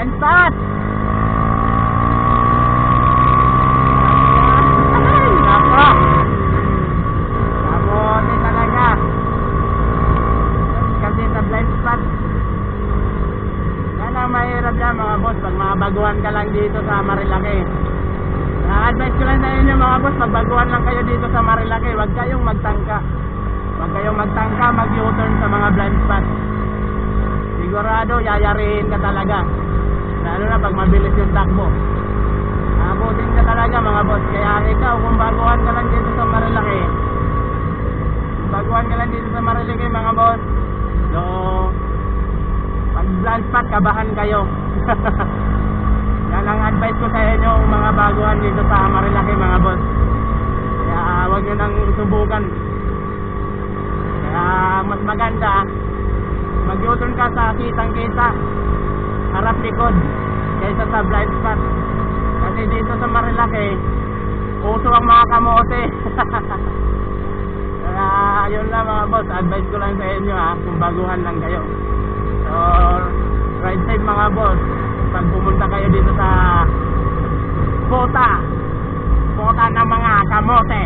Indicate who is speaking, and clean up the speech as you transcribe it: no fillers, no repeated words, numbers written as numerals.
Speaker 1: blind spot. Nako. Kamote talaga. Kasi sa blind spot. Yan ang mahirap yan mga boss pag mga baguhan ka lang dito sa Marilaki. Na-advise ko lang sa inyo mga boss, pag baguhan lang kayo dito sa Marilaki, huwag kayong magtangka. Huwag kayong magtangka, mag-U-turn sa mga blind spot. Sigurado, yayarihin ka talaga. Lalo na pag mabilis yung takbo. Abutin ka talaga mga boss. Kaya ikaw, kung baguhan ka lang dito sa Marilaki, mga boss, so, pag blind spot, kabahan kayo. Yan ang advice ko sa inyo, mga baguhan dito sa Marilaki mga boss. Kaya huwag nyo nang subukan. Kaya mas maganda, mag-U-turn ka sa kitang-kita, harap likod, kaysa sa blind spot. Kasi dito sa Marilaki, uso ang mga kamote. Kaya yun lang mga boss, advice ko lang sa inyo kung baguhan lang kayo. So, ride safe mga boss. Pag pumunta kayo dito sa Pota ng mga kamote.